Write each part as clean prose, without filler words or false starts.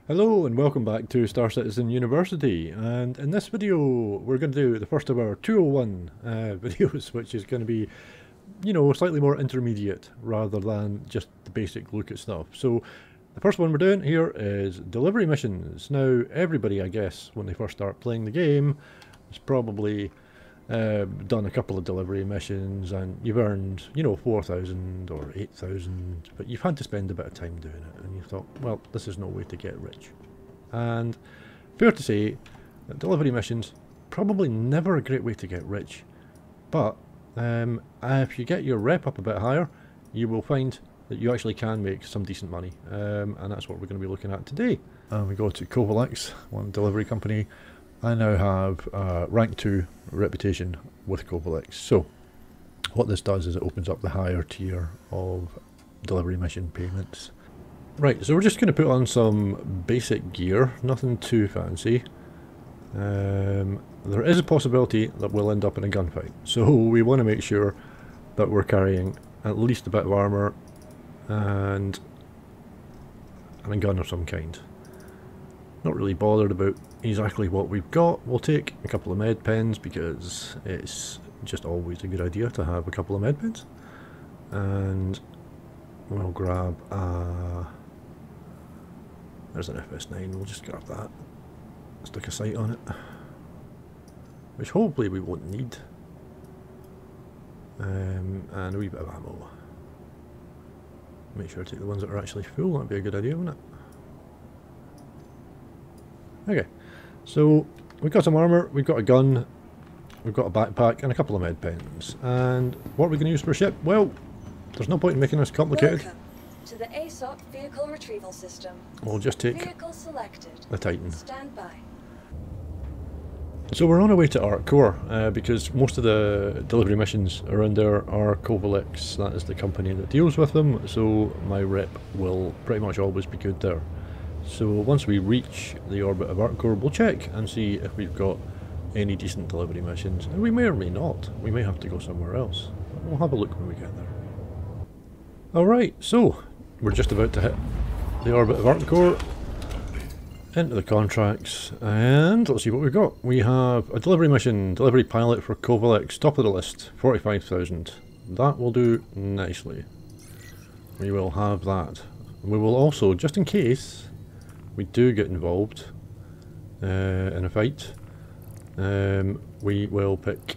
Hello and welcome back to Star Citizen University, and in this video we're going to do the first of our 201 videos, which is going to be, slightly more intermediate rather than just the basic look at stuff. So the first one we're doing here is delivery missions. Now everybody, I guess, when they first start playing the game has probably done a couple of delivery missions and you've earned, 4,000 or 8,000, but you've had to spend a bit of time doing it and you thought, well, this is no way to get rich. And fair to say that delivery missions, probably never a great way to get rich, but if you get your rep up a bit higher, you will find that you actually can make some decent money, and that's what we're going to be looking at today. And we go to Covalex, one delivery company. I now have rank 2 reputation with Covalex. So what this does is it opens up the higher tier of delivery mission payments. Right, so we're just going to put on some basic gear, nothing too fancy. There is a possibility that we'll end up in a gunfight, so we want to make sure that we're carrying at least a bit of armour and a gun of some kind. Not really bothered about exactly what we've got. We'll take a couple of med pens because it's just always a good idea to have a couple of med pens. And we'll grab there's an FS9, we'll just grab that. Stick a sight on it. Which hopefully we won't need. And a wee bit of ammo. Make sure to take the ones that are actually full, that'd be a good idea, wouldn't it? Okay, so we've got some armour, we've got a gun, we've got a backpack and a couple of med pens. And what are we going to use for a ship? Well, there's no point in making this complicated. Welcome to the ASOP vehicle retrieval system. We'll just take Vehicle selected. the Titan. Stand by. So we're on our way to ArcCore, because most of the delivery missions around there are Covalex, that is the company that deals with them, so my rep will pretty much always be good there. So once we reach the orbit of ArcCore, we'll check and see if we've got any decent delivery missions. And we may or may not. We may have to go somewhere else. We'll have a look when we get there. Alright, so we're just about to hit the orbit of ArcCore. Into the contracts, and let's see what we've got. We have a delivery mission, delivery pilot for Covalex, top of the list, 45,000. That will do nicely. We will have that. We will also, just in case we do get involved in a fight, we will pick...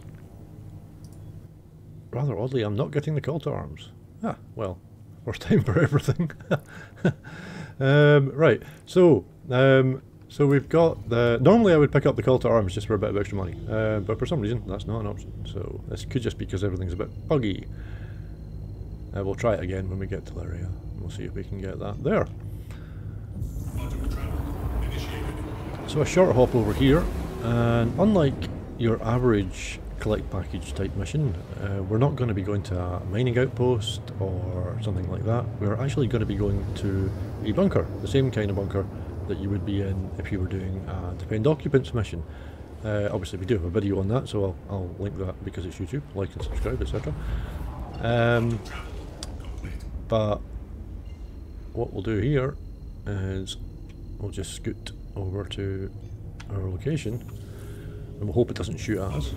Rather oddly, I'm not getting the call to arms. Ah, well, first time for everything. Right, so we've got the... Normally I would pick up the call to arms just for a bit of extra money, but for some reason that's not an option. So this could just be because everything's a bit buggy. We'll try it again when we get to Lyria. We'll see if we can get that there. So a short hop over here, and unlike your average collect package type mission, we're not going to be going to a mining outpost or something like that. We're actually going to be going to a bunker, the same kind of bunker that you would be in if you were doing a defend occupants mission. Obviously we do have a video on that, so I'll link that because it's YouTube, like and subscribe, etc. But what we'll do here is we'll just scoot over to our location and we'll hope it doesn't shoot at us.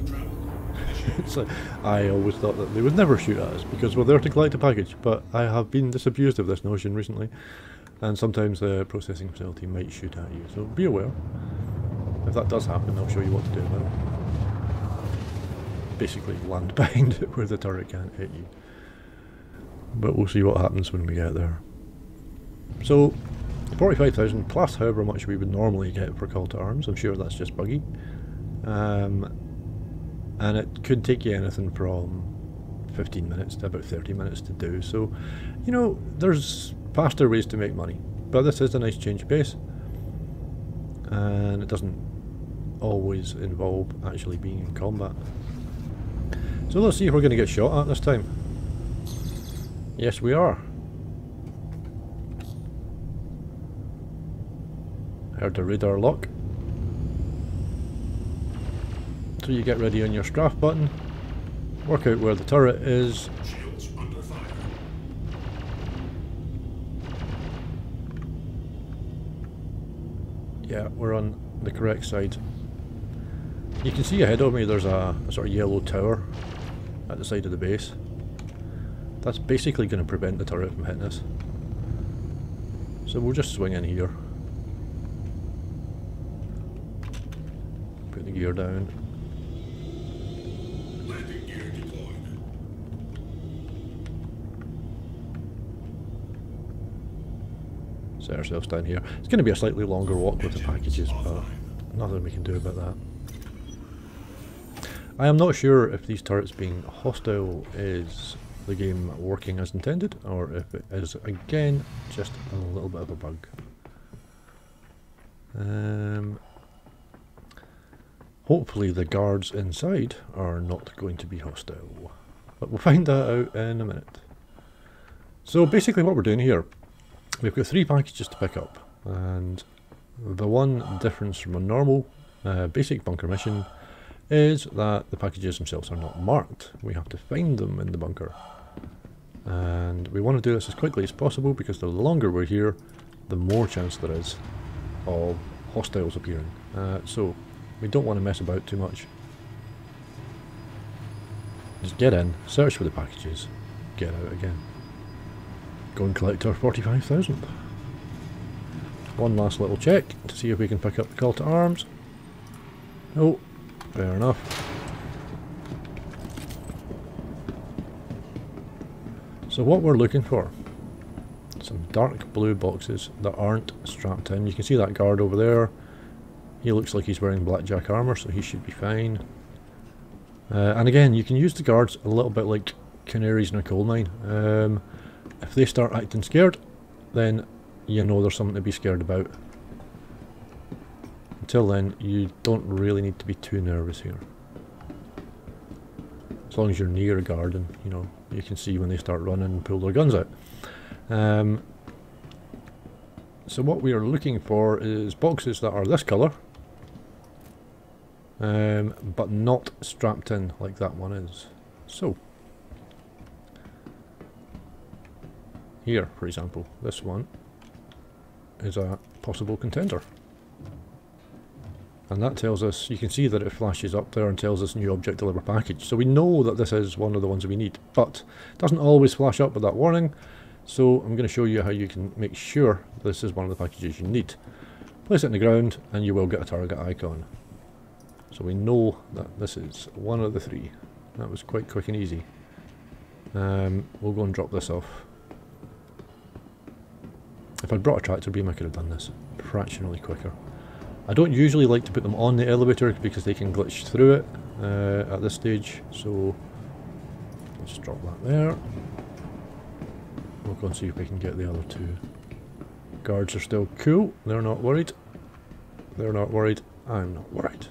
So I always thought that they would never shoot at us because we're there to collect a package, but I have been disabused of this notion recently, and sometimes the processing facility might shoot at you, so be aware. If that does happen, I'll show you what to do about it. Basically land behind it where the turret can't hit you. But we'll see what happens when we get there. So 45,000 plus however much we would normally get for call to arms. I'm sure that's just buggy. And it could take you anything from 15 minutes to about 30 minutes to do. So, there's faster ways to make money. But this is a nice change of pace. And it doesn't always involve actually being in combat. So let's see if we're going to get shot at this time. Yes, we are. Heard the radar lock. So you get ready on your strafe button, work out where the turret is, Yeah, we're on the correct side. You can see ahead of me there's a sort of yellow tower at the side of the base. That's basically going to prevent the turret from hitting us. So we'll just swing in here. Put the gear down. Landing gear deployed. Set ourselves down here. It's going to be a slightly longer walk with the packages, but nothing we can do about that. I am not sure if these turrets being hostile is the game working as intended, or if it is again just a little bit of a bug. Hopefully the guards inside are not going to be hostile, but we'll find that out in a minute. So basically what we're doing here, we've got 3 packages to pick up, and the one difference from a normal basic bunker mission is that the packages themselves are not marked. We have to find them in the bunker. And we want to do this as quickly as possible because the longer we're here, the more chance there is of hostiles appearing. So we don't want to mess about too much. Just get in, search for the packages, get out again. Go and collect our 45,000. One last little check to see if we can pick up the call to arms. Oh, fair enough. So what we're looking for, some dark blue boxes that aren't strapped in. You can see that guard over there. He looks like he's wearing blackjack armour, so he should be fine. And again, you can use the guards a little bit like canaries in a coal mine. If they start acting scared, then you know there's something to be scared about. Until then, you don't really need to be too nervous here. As long as you're near a guard and, you know, you can see when they start running and pull their guns out. So what we are looking for is boxes that are this colour, but not strapped in like that one is. So, here, for example, this one is a possible contender. And that tells us, you can see that it flashes up there and tells us new object deliver package. So we know that this is one of the ones we need, but it doesn't always flash up with that warning. So I'm going to show you how you can make sure this is one of the packages you need. Place it in the ground and you will get a target icon. So we know that this is one of the 3. That was quite quick and easy. We'll go and drop this off. If I'd brought a tractor beam I could have done this fractionally quicker. I don't usually like to put them on the elevator because they can glitch through it at this stage, so let's just drop that there. We'll go and see if we can get the other 2. Guards are still cool, they're not worried. They're not worried, I'm not worried.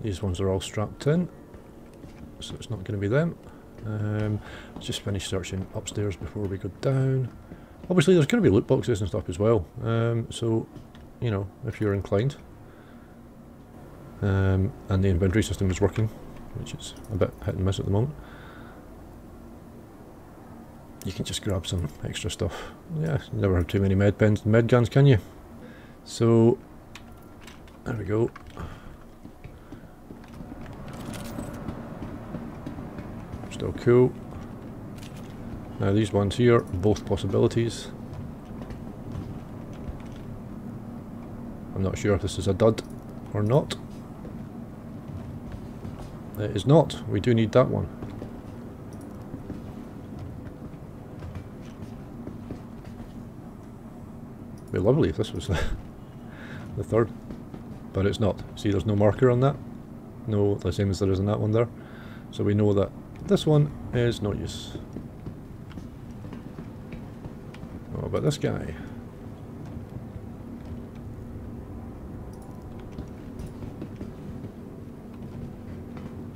These ones are all strapped in, so it's not going to be them. Let's just finish searching upstairs before we go down. Obviously there's going to be loot boxes and stuff as well, so, you know, if you're inclined. And the inventory system is working, which is a bit hit and miss at the moment. You can just grab some extra stuff. Yeah, you never have too many med pens and med guns, can you? So, there we go. Still cool. Now these ones here, both possibilities. I'm not sure if this is a dud or not. It is not. We do need that one. It'd be lovely if this was the 3rd, but it's not. See, there's no marker on that. No, the same as there is in that one there. So we know that this one is no use. What about this guy?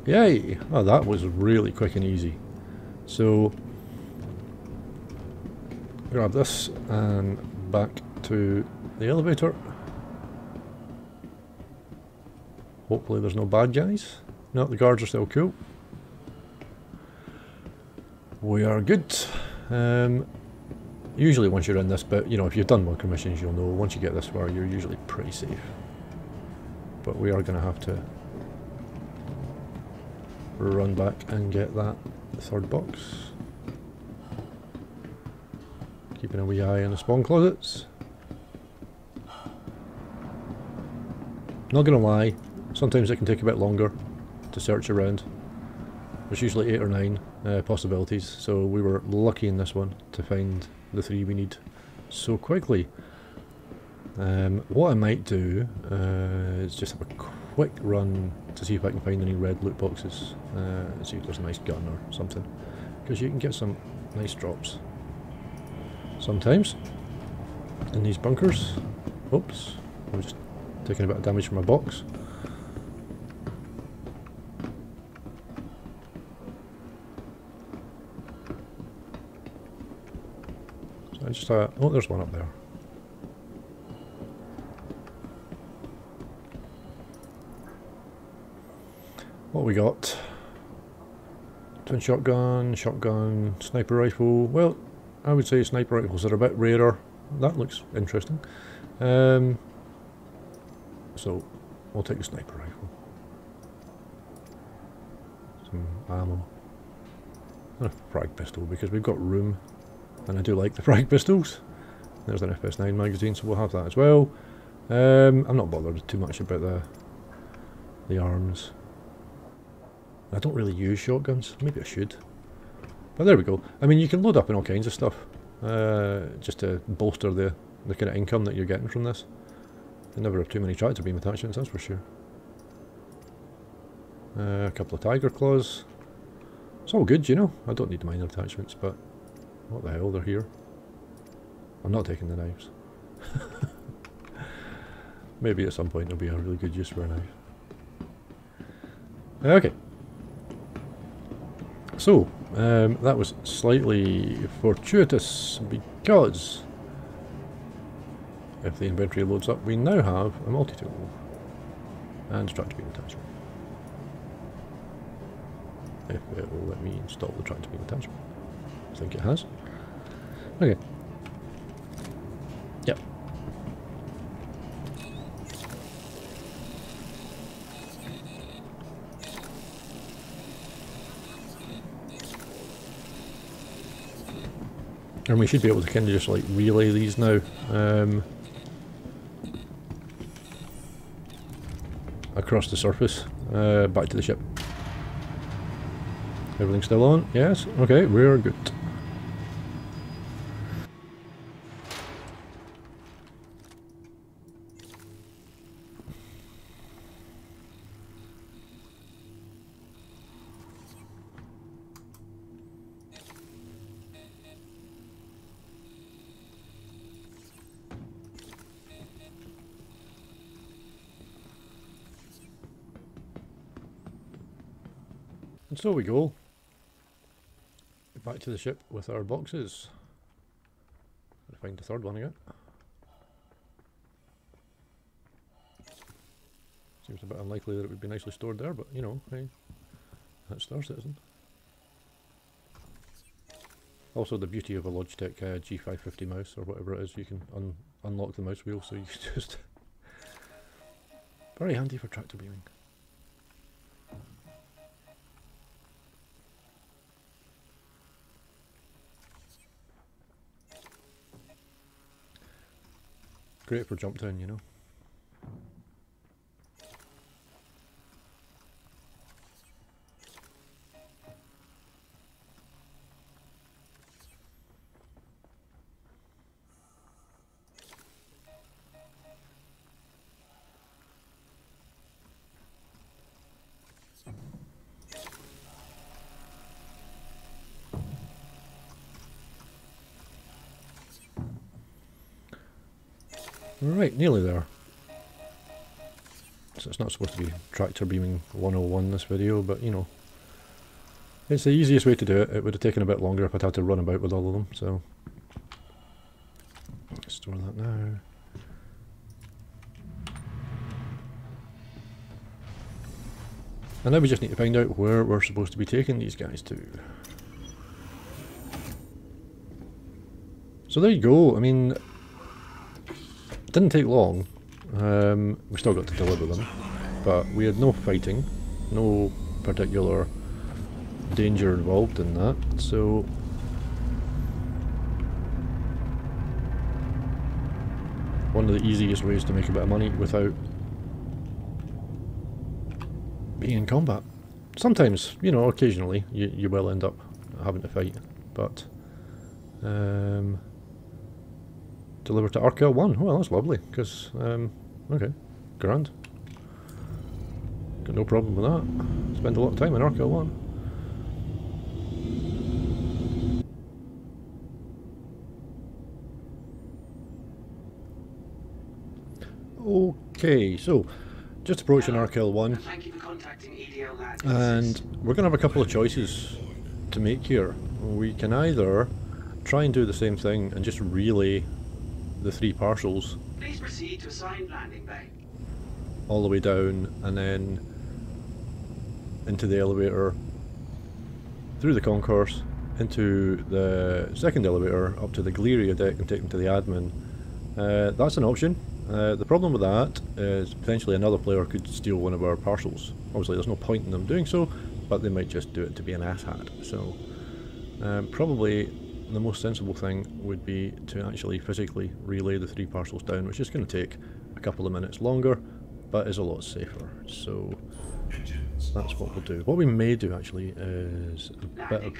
Yay! Oh, that was really quick and easy. So, grab this and back to the elevator. Hopefully there's no bad guys. No, the guards are still cool. We are good. Usually once you're in this bit, you know, if you've done bunker missions, you'll know once you get this far, you're usually pretty safe. But we are going to have to run back and get that third box. Keeping a wee eye on the spawn closets. Not going to lie, sometimes it can take a bit longer to search around. There's usually 8 or 9 possibilities, so we were lucky in this one to find the 3 we need so quickly. What I might do is just have a quick run to see if I can find any red loot boxes, and see if there's a nice gun or something, because you can get some nice drops sometimes in these bunkers. Oops, I'm just taking a bit of damage from my box. So I just oh, there's one up there. What we got? Twin shotgun, shotgun, sniper rifle. Well, I would say sniper rifles are a bit rarer. That looks interesting. So, we'll take a sniper rifle. Some ammo. And a frag pistol, because we've got room. And I do like the frag pistols. There's an FS9 magazine, so we'll have that as well. I'm not bothered too much about the arms. I don't really use shotguns. Maybe I should. But there we go. I mean, you can load up in all kinds of stuff. Just to bolster the kind of income that you're getting from this. You never have too many tractor beam attachments, that's for sure. A couple of tiger claws. It's all good, you know. I don't need minor attachments, but what the hell, they're here. I'm not taking the knives. Maybe at some point there'll be a really good use for a knife. Okay. So, that was slightly fortuitous because if the inventory loads up, we now have a multi-tool and tractor beam attachment. If it will let me install the tractor beam attachment. I think it has. Okay. Yep. And we should be able to kind of just like relay these now. Across the surface, back to the ship. Everything still on? Yes? Okay, we're good. And so we go. Back to the ship with our boxes. Gotta find the third one again. Seems a bit unlikely that it would be nicely stored there, but you know, hey, that's Star Citizen. Also the beauty of a Logitech G550 mouse, or whatever it is, you can unlock the mouse wheel, so you can just... Very handy for tractor beaming. Great for jump down, you know. Right, nearly there. So it's not supposed to be tractor beaming 101 this video, but you know, it's the easiest way to do it. It would have taken a bit longer if I'd had to run about with all of them, so store that now. And now we just need to find out where we're supposed to be taking these guys to. So there you go. I mean, it didn't take long. We still got to deliver them, but we had no fighting, no particular danger involved in that, so one of the easiest ways to make a bit of money without being in combat. Sometimes, you know, occasionally you will end up having to fight, but deliver to Arkel 1. Well, that's lovely, because okay, grand. Got no problem with that. Spend a lot of time in Arkel 1. Okay, so just approaching Arkel 1, and we're going to have a couple of choices to make here. We can either try and do the same thing and just relay the 3 parcels. Please proceed to assigned landing bay. All the way down and then into the elevator, through the concourse, into the second elevator, up to the Galeria deck and take them to the admin. That's an option. The problem with that is potentially another player could steal one of our parcels. Obviously there's no point in them doing so, but they might just do it to be an asshat. So probably the most sensible thing would be to actually physically relay the 3 parcels down, which is going to take a couple of minutes longer, but is a lot safer. So that's what we'll do. What we may do actually is a bit of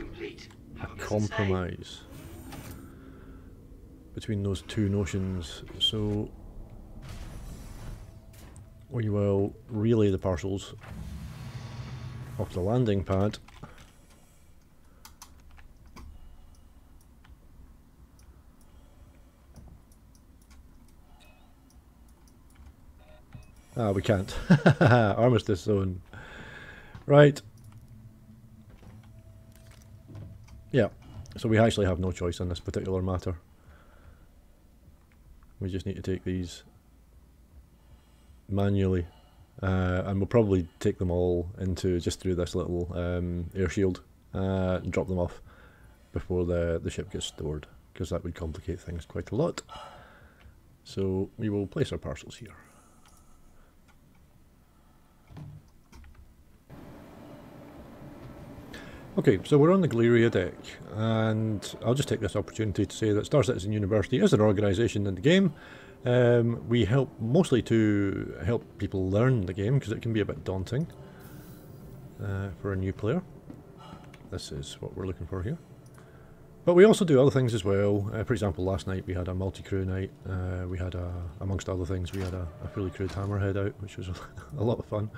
a compromise between those 2 notions. So we will relay the parcels off the landing pad we can't. Armistice zone. Right. Yeah, so we actually have no choice on this particular matter. We just need to take these manually, and we'll probably take them all into just through this little air shield and drop them off before the ship gets stored, because that would complicate things quite a lot. So we will place our parcels here. Okay, so we're on the Galeria deck, and I'll just take this opportunity to say that Star Citizen University is an organisation in the game. We help mostly to help people learn the game, because it can be a bit daunting for a new player. This is what we're looking for here. But we also do other things as well. For example, last night we had a multi-crew night. We had, amongst other things, we had a fully crewed Hammerhead out, which was a lot of fun.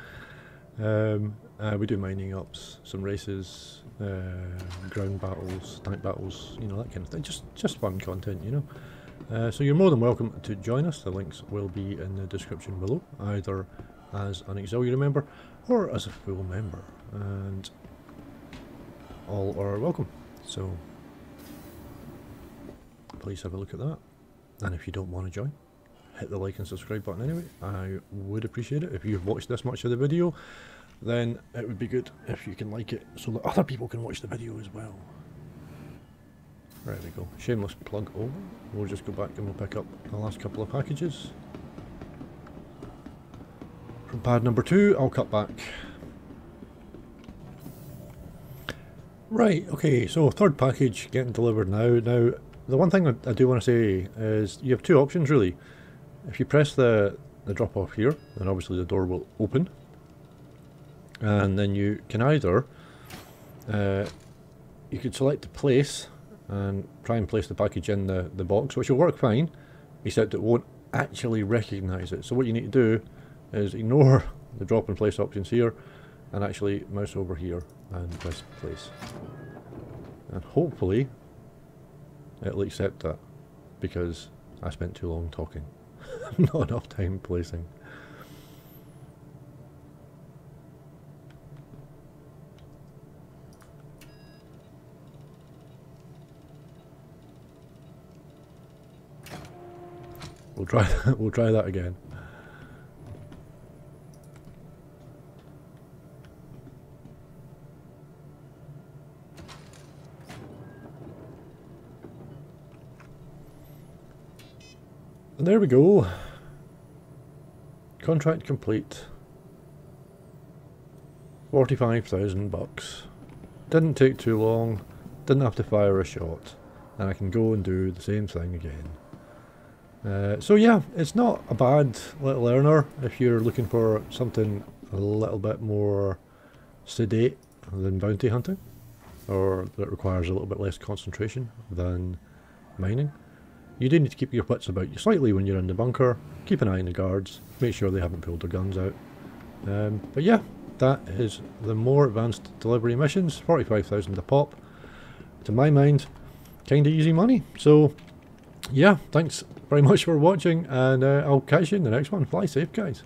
We do mining ups, some races, ground battles, tank battles, you know, that kind of thing. Just fun content, you know. So you're more than welcome to join us. The links will be in the description below, either as an auxiliary member or as a full member, and all are welcome. So please have a look at that. And if you don't want to join, hit the like and subscribe button anyway. I would appreciate it. If you've watched this much of the video, then it would be good if you can like it so that other people can watch the video as well. There we go. Shameless plug over. We'll just go back and we'll pick up the last couple of packages. From pad number 2, I'll cut back. Right, okay, so third package getting delivered now. Now, the one thing I do want to say is you have 2 options really. If you press the drop off here, then obviously the door will open. And then you can either, you could select the place and try and place the package in the box, which will work fine, except it won't actually recognise it. So what you need to do is ignore the drop and place options here and actually mouse over here and press place. And hopefully it'll accept that, because I spent too long talking. Not enough time placing. We'll try that again. And there we go. Contract complete. 45,000 bucks. Didn't take too long. Didn't have to fire a shot. And I can go and do the same thing again. So yeah, it's not a bad little earner if you're looking for something a little bit more sedate than bounty hunting, or that requires a little bit less concentration than mining. You do need to keep your wits about you slightly when you're in the bunker. Keep an eye on the guards, make sure they haven't pulled their guns out. But yeah, that is the more advanced delivery missions, 45,000 a pop. To my mind, kinda easy money. So yeah, thanks very much for watching, and I'll catch you in the next one. Fly safe, guys.